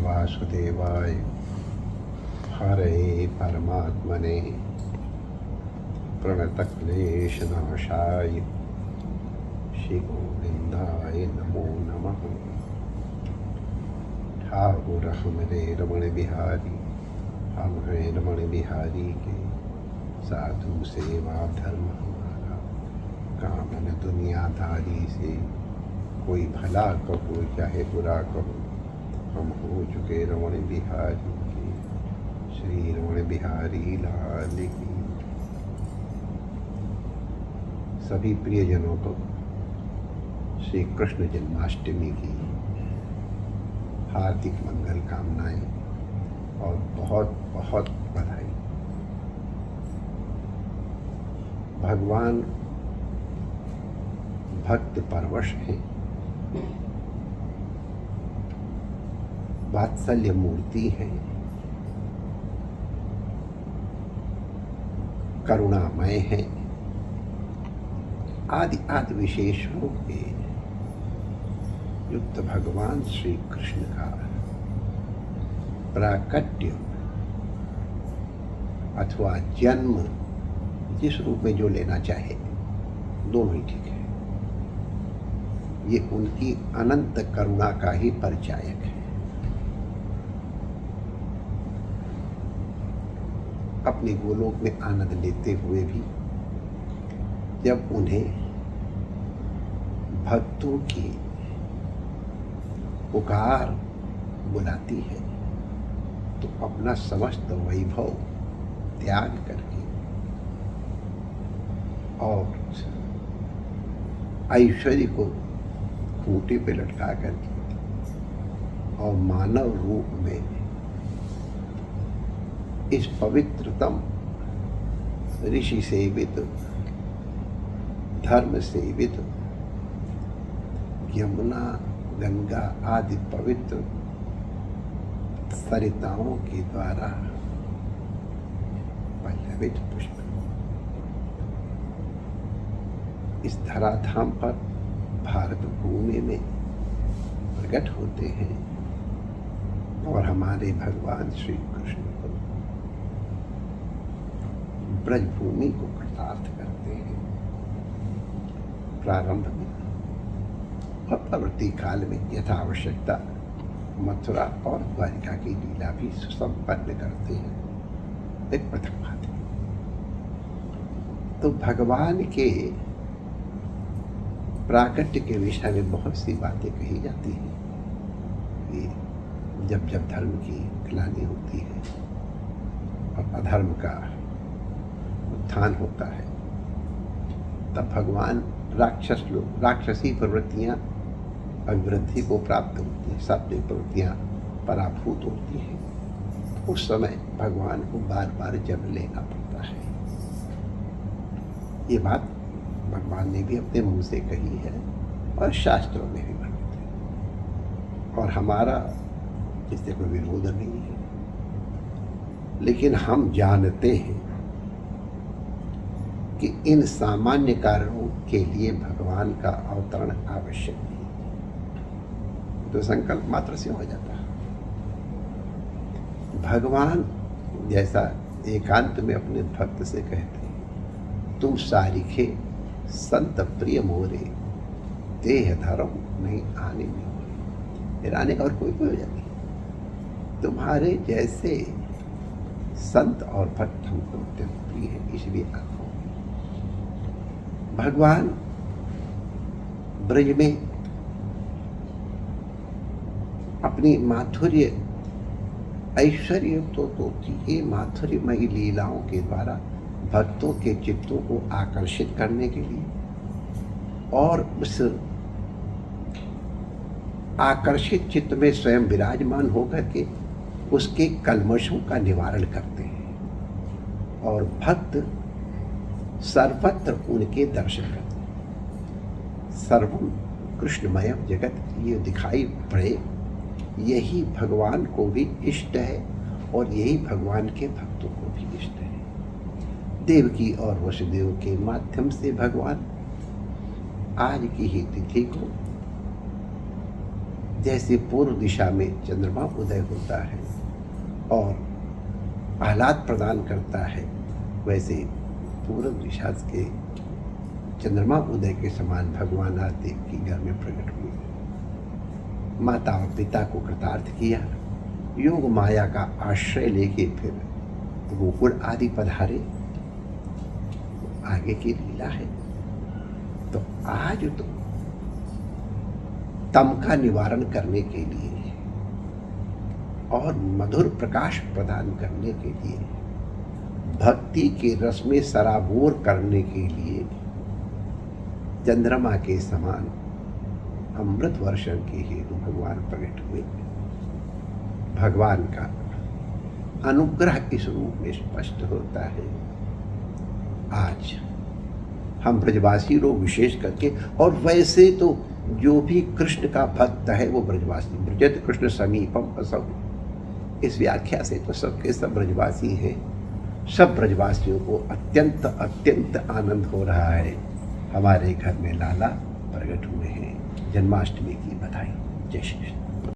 वासुदेवाय हरे परमात्मने प्रणतक्लेशनाशाय श्रीगोविंदाय नमो नमः। ठाकुर हमरे रमण बिहारी, हम हैं रमण बिहारी के, साधु सेवा धर्म हमारा, कामन दुनियादारी से। कोई भला कहो चाहे बुरा कहो, हम हो चुके रमण बिहारी के। श्री रमण बिहारी लाल की। सभी प्रियजनों को श्री कृष्ण जन्माष्टमी की हार्दिक मंगल कामनाएं और बहुत बहुत बधाई। भगवान भक्त परवश हैं, वात्सल्य मूर्ति हैं, करुणामय हैं, आदि आदि विशेषणों के युक्त भगवान श्री कृष्ण का प्राकट्य अथवा जन्म जिस रूप में जो लेना चाहे दोनों ही ठीक है। ये उनकी अनंत करुणा का ही परिचायक है। अपने गोलोक में आनंद लेते हुए भी जब उन्हें भक्तों की पुकार बुलाती है तो अपना समस्त वैभव त्याग करके और ऐश्वर्य को खूंटे पे लटका करके और मानव रूप में इस पवित्रतम ऋषि सेवित धर्म सेवित यमुना गंगा आदि पवित्र सरिताओं के द्वारा पल्लवित पुष्प इस धराधाम पर भारत भूमि में प्रकट होते हैं और हमारे भगवान श्री कृष्ण को ब्रजभूमि को कृतार्थ करते हैं। प्रारंभ में और प्रवृत्ति काल में यथावश्यकता मथुरा और द्वारिका की लीला भी सुसंपन्न करते हैं। एक पृथक बात है। तो भगवान के प्राकट्य के विषय में बहुत सी बातें कही जाती हैं कि जब जब धर्म की ग्लानि होती है और अधर्म का उत्थान होता है तब भगवान राक्षसी प्रवृत्तियां अभिवृद्धि को प्राप्त होती हैं, सात्विक प्रवृत्तियां पराभूत होती हैं। उस समय भगवान को बार बार जन्म लेना पड़ता है। ये बात भगवान ने भी अपने मुंह से कही है और शास्त्रों में भी वर्णित है और हमारा इससे कोई विरोध नहीं है। लेकिन हम जानते हैं कि इन सामान्य कारणों के लिए भगवान का अवतरण आवश्यक नहीं, तो संकल्प मात्र से हो जाता है। भगवान जैसा एकांत में अपने भक्त से कहते हैं, तुम सारिखे संत प्रिय मोरे, देह धर्म नहीं आने में हो। फिर आने का और कोई हो जाती। तुम्हारे जैसे संत और भक्त हमको अत्यंत प्रिय है, इसलिए आते। भगवान ब्रज में अपनी माधुर्य ऐश्वर्य तो थी, ये माधुर्यमयी लीलाओं के द्वारा भक्तों के चित्तों को आकर्षित करने के लिए और उस आकर्षित चित्त में स्वयं विराजमान होकर के उसके कल्मशों का निवारण करते हैं और भक्त सर्वत्र उनके दर्शन करते हैं। सर्वम कृष्णमयम जगत ये दिखाई पड़े, यही भगवान को भी इष्ट है और यही भगवान के भक्तों को भी इष्ट है। देवकी और वसुदेव के माध्यम से भगवान आज की ही तिथि को जैसे पूर्व दिशा में चंद्रमा उदय होता है और आह्लाद प्रदान करता है, वैसे पूर्व दिशा के चंद्रमा उदय के समान भगवान आदिदेव की घर में प्रकट हुए। माता और पिता को कृतार्थ किया, योग माया का आश्रय लेके फिर गोकुल आदि पधारे। आगे की लीला है। तो आज तो तम का निवारण करने के लिए और मधुर प्रकाश प्रदान करने के लिए, भक्ति के रस में सराबोर करने के लिए चंद्रमा के समान अमृत वर्षण के हेतु भगवान प्रकट हुए। भगवान का अनुग्रह इस रूप में स्पष्ट होता है। आज हम ब्रजवासी लोग विशेष करके, और वैसे तो जो भी कृष्ण का भक्त है वो ब्रजवासी, ब्रजत कृष्ण समीपम असौ, इस व्याख्या से तो सबके सब ब्रजवासी हैं। सब ब्रजवासियों को अत्यंत अत्यंत आनंद हो रहा है। हमारे घर में लाला प्रकट हुए हैं। जन्माष्टमी की बधाई। जय श्री कृष्ण।